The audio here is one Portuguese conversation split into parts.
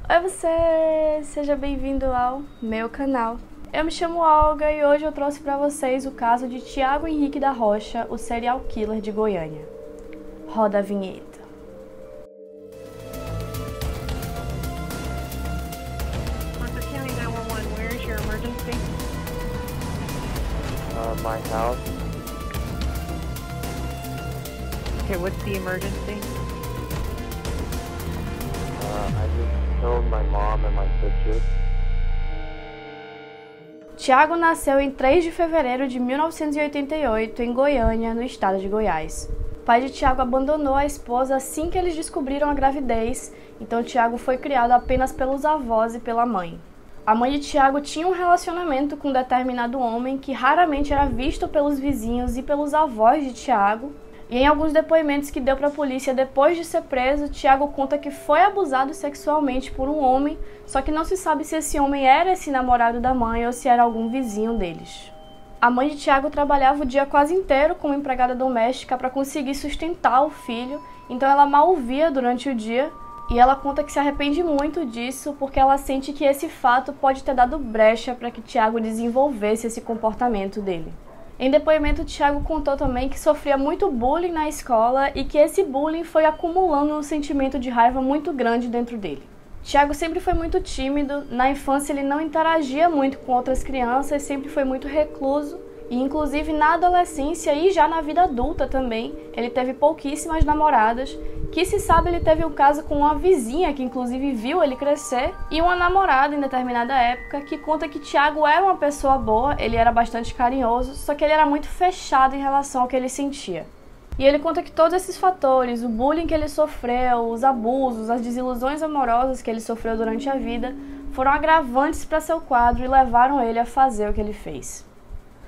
Oi você, seja bem-vindo ao meu canal. Eu me chamo Olga e hoje eu trouxe para vocês o caso de Thiago Henrique da Rocha, o serial killer de Goiânia. Roda a vinheta. Arthur County 911, where is your emergency? My house. Okay, what's the emergency? I just killed my mom and my sister. Thiago nasceu em 3 de fevereiro de 1988 em Goiânia, no estado de Goiás. O pai de Thiago abandonou a esposa assim que eles descobriram a gravidez, então Thiago foi criado apenas pelos avós e pela mãe. A mãe de Thiago tinha um relacionamento com um determinado homem que raramente era visto pelos vizinhos e pelos avós de Thiago. E em alguns depoimentos que deu para a polícia depois de ser preso, Thiago conta que foi abusado sexualmente por um homem, só que não se sabe se esse homem era esse namorado da mãe ou se era algum vizinho deles. A mãe de Thiago trabalhava o dia quase inteiro como empregada doméstica para conseguir sustentar o filho, então ela mal o via durante o dia. E ela conta que se arrepende muito disso porque ela sente que esse fato pode ter dado brecha para que Thiago desenvolvesse esse comportamento dele. Em depoimento, Thiago contou também que sofria muito bullying na escola e que esse bullying foi acumulando um sentimento de raiva muito grande dentro dele. Thiago sempre foi muito tímido, na infância ele não interagia muito com outras crianças, sempre foi muito recluso. E inclusive na adolescência e já na vida adulta também, ele teve pouquíssimas namoradas, que se sabe ele teve um caso com uma vizinha que inclusive viu ele crescer, e uma namorada em determinada época que conta que Thiago era uma pessoa boa, ele era bastante carinhoso, só que ele era muito fechado em relação ao que ele sentia. E ele conta que todos esses fatores, o bullying que ele sofreu, os abusos, as desilusões amorosas que ele sofreu durante a vida, foram agravantes para seu quadro e levaram ele a fazer o que ele fez.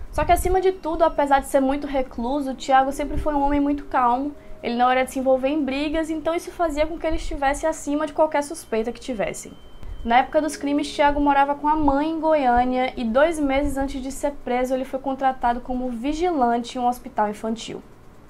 Só que acima de tudo, apesar de ser muito recluso, Thiago sempre foi um homem muito calmo, ele não era de se envolver em brigas, então isso fazia com que ele estivesse acima de qualquer suspeita que tivessem. Na época dos crimes, Thiago morava com a mãe em Goiânia e 2 meses antes de ser preso, ele foi contratado como vigilante em um hospital infantil.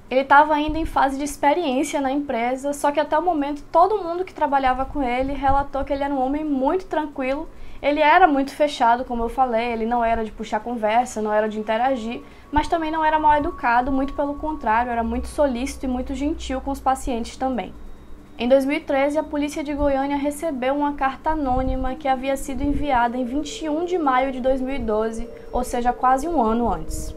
Ele estava ainda em fase de experiência na empresa, só que até o momento todo mundo que trabalhava com ele relatou que ele era um homem muito tranquilo. Ele era muito fechado, como eu falei, ele não era de puxar conversa, não era de interagir, mas também não era mal educado, muito pelo contrário, era muito solícito e muito gentil com os pacientes também. Em 2013, a polícia de Goiânia recebeu uma carta anônima que havia sido enviada em 21 de maio de 2012, ou seja, quase um ano antes.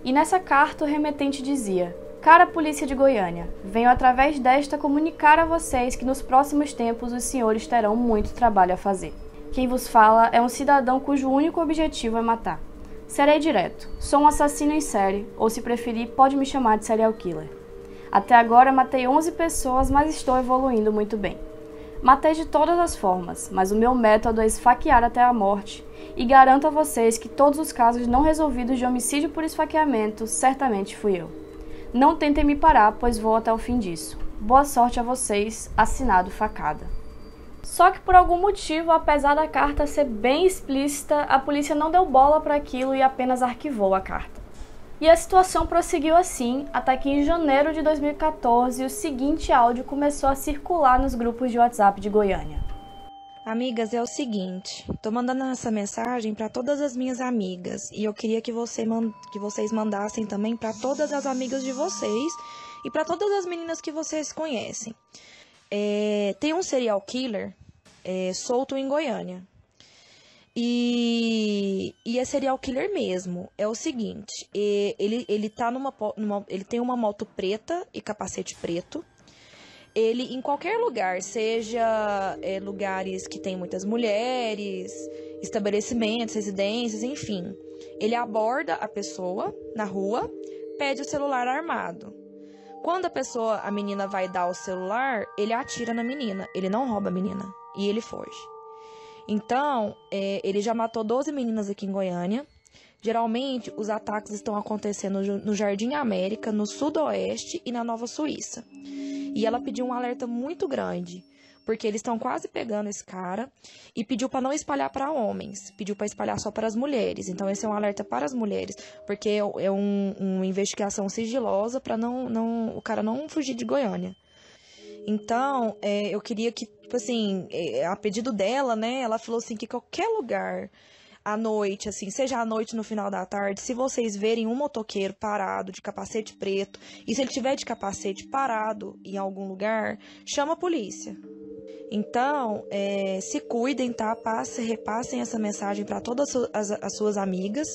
E nessa carta o remetente dizia: "Cara polícia de Goiânia, venho através desta comunicar a vocês que nos próximos tempos os senhores terão muito trabalho a fazer. Quem vos fala é um cidadão cujo único objetivo é matar. Serei direto, sou um assassino em série, ou se preferir, pode me chamar de serial killer. Até agora matei 11 pessoas, mas estou evoluindo muito bem. Matei de todas as formas, mas o meu método é esfaquear até a morte, e garanto a vocês que todos os casos não resolvidos de homicídio por esfaqueamento, certamente fui eu. Não tentem me parar, pois vou até o fim disso. Boa sorte a vocês, assinado Facada." Só que por algum motivo, apesar da carta ser bem explícita, a polícia não deu bola para aquilo e apenas arquivou a carta. E a situação prosseguiu assim, até que em janeiro de 2014 o seguinte áudio começou a circular nos grupos de WhatsApp de Goiânia. Amigas, é o seguinte, tô mandando essa mensagem para todas as minhas amigas e eu queria que vocês mandassem também para todas as amigas de vocês e para todas as meninas que vocês conhecem. Tem um serial killer solto em Goiânia e é serial killer mesmo. É o seguinte, ele tem uma moto preta e capacete preto. Ele, em qualquer lugar, seja lugares que tem muitas mulheres, estabelecimentos, residências, enfim, ele aborda a pessoa na rua, pede o celular armado. Quando a menina vai dar o celular, ele atira na menina, ele não rouba a menina e ele foge. Então, ele já matou 12 meninas aqui em Goiânia. Geralmente, os ataques estão acontecendo no Jardim América, no Sudoeste e na Nova Suíça. E ela pediu um alerta muito grande, porque eles estão quase pegando esse cara, e pediu para não espalhar para homens, pediu para espalhar só para as mulheres. Então esse é um alerta para as mulheres, porque é uma investigação sigilosa para o cara não fugir de Goiânia. Então, eu queria que, tipo assim, a pedido dela, né, ela falou assim, que qualquer lugar à noite, assim, seja à noite no final da tarde, se vocês verem um motoqueiro parado de capacete preto, e se ele tiver de capacete parado em algum lugar, chama a polícia. Então, se cuidem, tá? Repassem essa mensagem para todas as suas amigas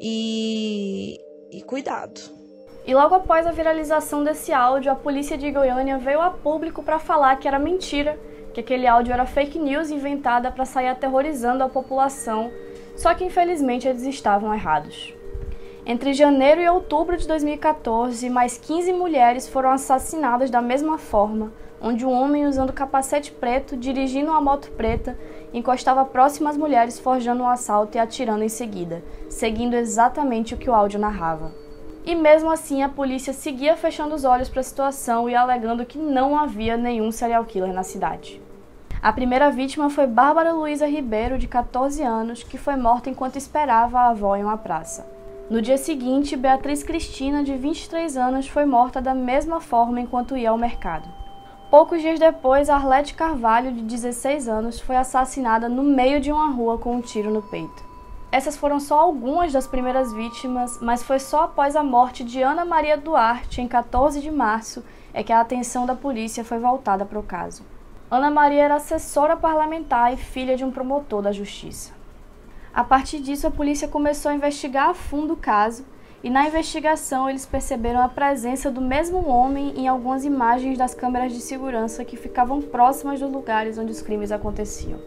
e cuidado. E logo após a viralização desse áudio, a polícia de Goiânia veio a público para falar que era mentira, que aquele áudio era fake news inventada para sair aterrorizando a população, só que infelizmente eles estavam errados. Entre janeiro e outubro de 2014, mais 15 mulheres foram assassinadas da mesma forma, onde um homem usando capacete preto, dirigindo uma moto preta, encostava próximo às mulheres forjando um assalto e atirando em seguida, seguindo exatamente o que o áudio narrava. E mesmo assim a polícia seguia fechando os olhos para a situação e alegando que não havia nenhum serial killer na cidade. A primeira vítima foi Bárbara Luísa Ribeiro, de 14 anos, que foi morta enquanto esperava a avó em uma praça. No dia seguinte, Beatriz Cristina, de 23 anos, foi morta da mesma forma enquanto ia ao mercado. Poucos dias depois, Arlete Carvalho, de 16 anos, foi assassinada no meio de uma rua com um tiro no peito. Essas foram só algumas das primeiras vítimas, mas foi só após a morte de Ana Maria Duarte, em 14 de março, que a atenção da polícia foi voltada para o caso. Ana Maria era assessora parlamentar e filha de um promotor da justiça. A partir disso, a polícia começou a investigar a fundo o caso, e na investigação eles perceberam a presença do mesmo homem em algumas imagens das câmeras de segurança que ficavam próximas dos lugares onde os crimes aconteciam.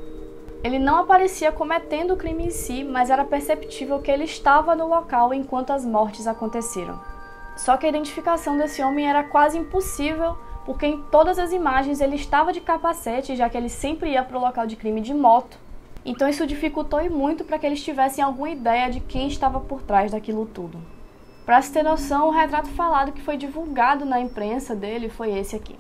Ele não aparecia cometendo o crime em si, mas era perceptível que ele estava no local enquanto as mortes aconteceram. Só que a identificação desse homem era quase impossível, porque em todas as imagens ele estava de capacete, já que ele sempre ia para o local de crime de moto. Então isso dificultou e muito para que eles tivessem alguma ideia de quem estava por trás daquilo tudo. Para se ter noção, o retrato falado que foi divulgado na imprensa dele foi esse aqui.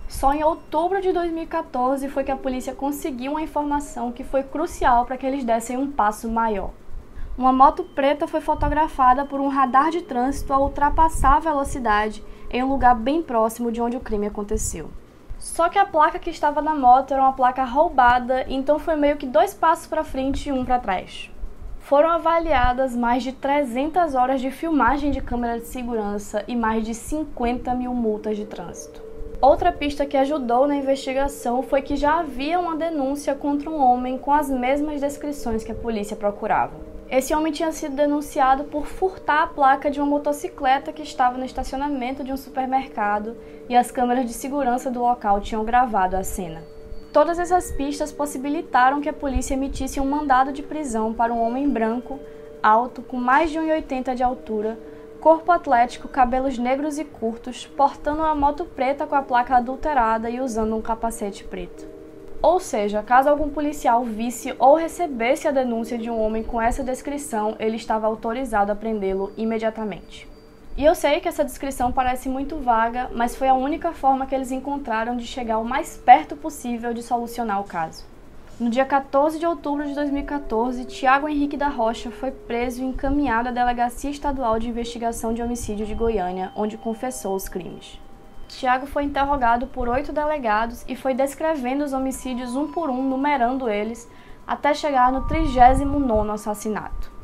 Só em outubro de 2014 foi que a polícia conseguiu uma informação que foi crucial para que eles dessem um passo maior. Uma moto preta foi fotografada por um radar de trânsito ao ultrapassar a velocidade em um lugar bem próximo de onde o crime aconteceu. Só que a placa que estava na moto era uma placa roubada, então foi meio que 2 passos para frente e 1 para trás. Foram avaliadas mais de 300 horas de filmagem de câmera de segurança e mais de 50 mil multas de trânsito. Outra pista que ajudou na investigação foi que já havia uma denúncia contra um homem com as mesmas descrições que a polícia procurava. Esse homem tinha sido denunciado por furtar a placa de uma motocicleta que estava no estacionamento de um supermercado e as câmeras de segurança do local tinham gravado a cena. Todas essas pistas possibilitaram que a polícia emitisse um mandado de prisão para um homem branco, alto, com mais de 1,80 de altura, corpo atlético, cabelos negros e curtos, portando uma moto preta com a placa adulterada e usando um capacete preto. Ou seja, caso algum policial visse ou recebesse a denúncia de um homem com essa descrição, ele estava autorizado a prendê-lo imediatamente. E eu sei que essa descrição parece muito vaga, mas foi a única forma que eles encontraram de chegar o mais perto possível de solucionar o caso. No dia 14 de outubro de 2014, Tiago Henrique da Rocha foi preso e encaminhado à Delegacia Estadual de Investigação de Homicídio de Goiânia, onde confessou os crimes. Tiago foi interrogado por 8 delegados e foi descrevendo os homicídios um por um, numerando eles, até chegar no 39º assassinato.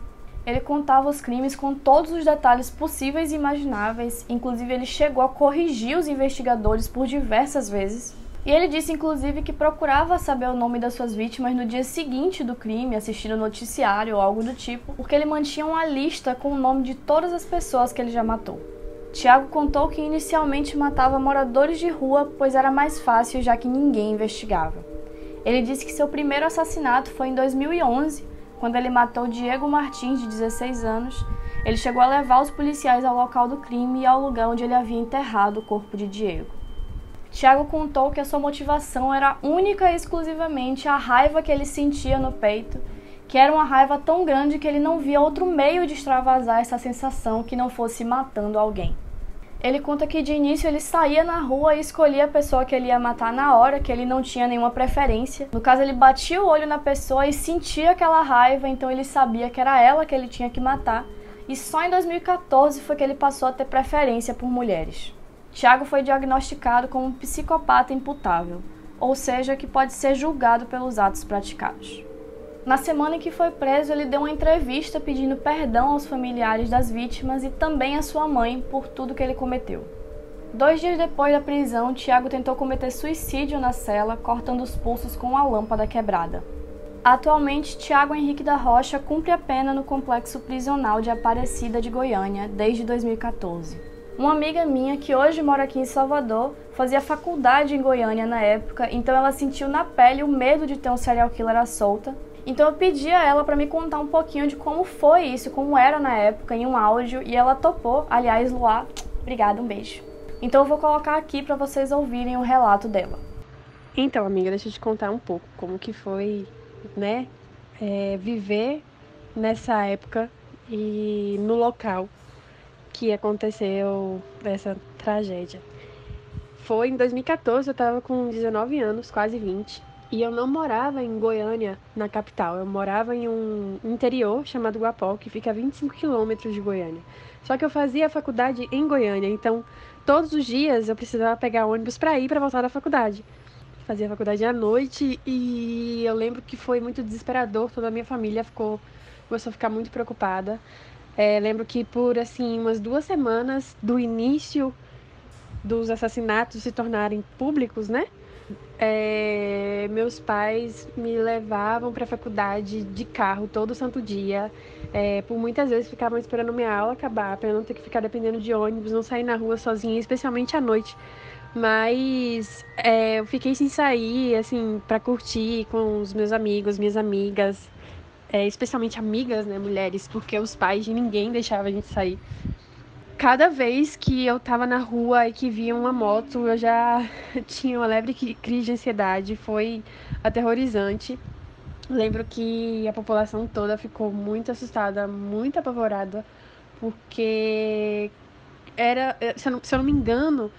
Ele contava os crimes com todos os detalhes possíveis e imagináveis, inclusive ele chegou a corrigir os investigadores por diversas vezes. E ele disse inclusive que procurava saber o nome das suas vítimas no dia seguinte do crime, assistindo o noticiário ou algo do tipo, porque ele mantinha uma lista com o nome de todas as pessoas que ele já matou. Tiago contou que inicialmente matava moradores de rua, pois era mais fácil já que ninguém investigava. Ele disse que seu primeiro assassinato foi em 2011, quando ele matou Diego Martins, de 16 anos. Ele chegou a levar os policiais ao local do crime e ao lugar onde ele havia enterrado o corpo de Diego. Tiago contou que a sua motivação era única e exclusivamente a raiva que ele sentia no peito, que era uma raiva tão grande que ele não via outro meio de extravasar essa sensação que não fosse matando alguém. Ele conta que de início ele saía na rua e escolhia a pessoa que ele ia matar na hora, que ele não tinha nenhuma preferência. No caso, ele batia o olho na pessoa e sentia aquela raiva, então ele sabia que era ela que ele tinha que matar. E só em 2014 foi que ele passou a ter preferência por mulheres. Tiago foi diagnosticado como um psicopata imputável, ou seja, que pode ser julgado pelos atos praticados. Na semana em que foi preso, ele deu uma entrevista pedindo perdão aos familiares das vítimas e também à sua mãe por tudo que ele cometeu. 2 dias depois da prisão, Tiago tentou cometer suicídio na cela, cortando os pulsos com uma lâmpada quebrada. Atualmente, Tiago Henrique da Rocha cumpre a pena no complexo prisional de Aparecida de Goiânia desde 2014. Uma amiga minha, que hoje mora aqui em Salvador, fazia faculdade em Goiânia na época, então ela sentiu na pele o medo de ter um serial killer à solta. Então eu pedi a ela para me contar um pouquinho de como foi isso, como era na época, em um áudio, e ela topou. Aliás, Luá, obrigada, um beijo. Então eu vou colocar aqui para vocês ouvirem o relato dela. Então, amiga, deixa eu te contar um pouco como que foi, né, viver nessa época e no local que aconteceu essa tragédia. Foi em 2014, eu estava com 19 anos, quase 20, e eu não morava em Goiânia, na capital. Eu morava em um interior chamado Guapó, que fica a 25 quilômetros de Goiânia. Só que eu fazia a faculdade em Goiânia, então todos os dias eu precisava pegar ônibus para ir para voltar da faculdade. Fazia faculdade à noite e eu lembro que foi muito desesperador. Toda a minha família começou a ficar muito preocupada. Lembro que por assim umas 2 semanas do início dos assassinatos se tornarem públicos, né? Meus pais me levavam para a faculdade de carro todo santo dia. Por muitas vezes ficavam esperando minha aula acabar para eu não ter que ficar dependendo de ônibus, não sair na rua sozinha, especialmente à noite. Mas eu fiquei sem sair, assim, para curtir com os meus amigos, minhas amigas, especialmente amigas, né, mulheres, porque os pais de ninguém deixavam a gente sair. Cada vez que eu tava na rua e que via uma moto, eu já tinha uma leve crise de ansiedade, foi aterrorizante. Lembro que a população toda ficou muito assustada, muito apavorada, porque se eu não me engano,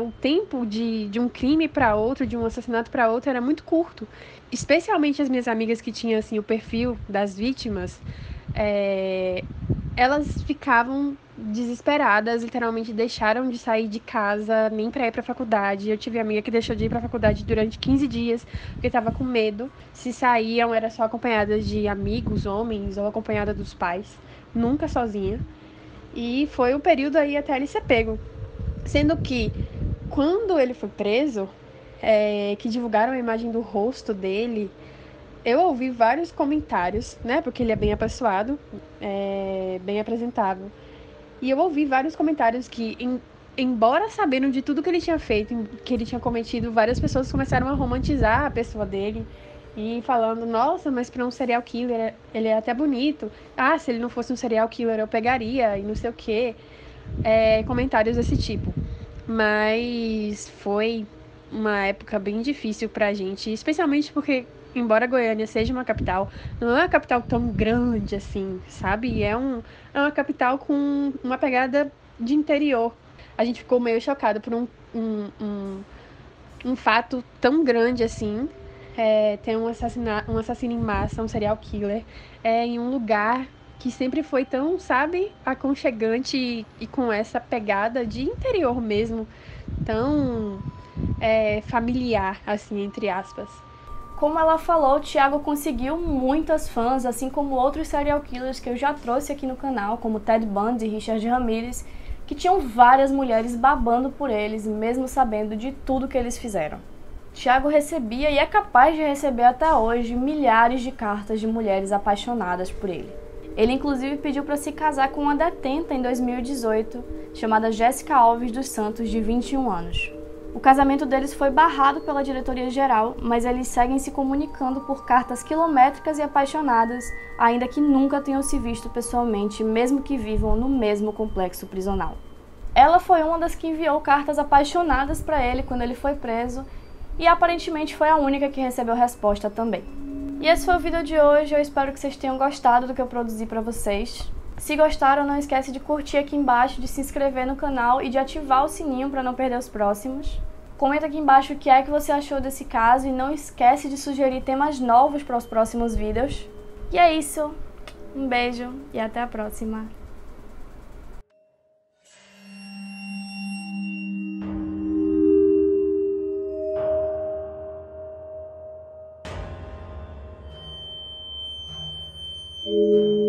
o tempo de um crime para outro, de um assassinato para outro, era muito curto. Especialmente as minhas amigas que tinham assim, o perfil das vítimas, elas ficavam desesperadas, literalmente deixaram de sair de casa, nem para ir para a faculdade. Eu tive amiga que deixou de ir para a faculdade durante 15 dias, porque estava com medo. Se saíam, era só acompanhadas de amigos, homens, ou acompanhada dos pais, nunca sozinha. E foi o período aí até ele ser pego. Sendo que, quando ele foi preso, que divulgaram a imagem do rosto dele, eu ouvi vários comentários, né? Porque ele é bem apessoado, bem apresentável. E eu ouvi vários comentários que, embora sabendo de tudo que ele tinha feito, que ele tinha cometido, várias pessoas começaram a romantizar a pessoa dele. E falando, nossa, mas para um serial killer, ele é até bonito. Ah, se ele não fosse um serial killer, eu pegaria, e não sei o quê. Comentários desse tipo. Mas foi uma época bem difícil pra gente, especialmente porque, embora Goiânia seja uma capital, não é uma capital tão grande assim, sabe? É uma capital com uma pegada de interior. A gente ficou meio chocado por um fato tão grande assim. Ter um assassino em massa, um serial killer, em um lugar que sempre foi tão, sabe, aconchegante e com essa pegada de interior mesmo, tão familiar, assim, entre aspas. Como ela falou, Tiago conseguiu muitas fãs, assim como outros serial killers que eu já trouxe aqui no canal, como Ted Bundy e Richard Ramirez, que tinham várias mulheres babando por eles, mesmo sabendo de tudo que eles fizeram. Tiago recebia, e é capaz de receber até hoje, milhares de cartas de mulheres apaixonadas por ele. Ele inclusive pediu para se casar com uma detenta em 2018, chamada Jéssica Alves dos Santos, de 21 anos. O casamento deles foi barrado pela diretoria geral, mas eles seguem se comunicando por cartas quilométricas e apaixonadas, ainda que nunca tenham se visto pessoalmente, mesmo que vivam no mesmo complexo prisional. Ela foi uma das que enviou cartas apaixonadas para ele quando ele foi preso, e aparentemente foi a única que recebeu resposta também. E esse foi o vídeo de hoje, eu espero que vocês tenham gostado do que eu produzi para vocês. Se gostaram, não esquece de curtir aqui embaixo, de se inscrever no canal e de ativar o sininho para não perder os próximos. Comenta aqui embaixo o que é que você achou desse caso e não esquece de sugerir temas novos para os próximos vídeos. E é isso, um beijo e até a próxima. Tchau.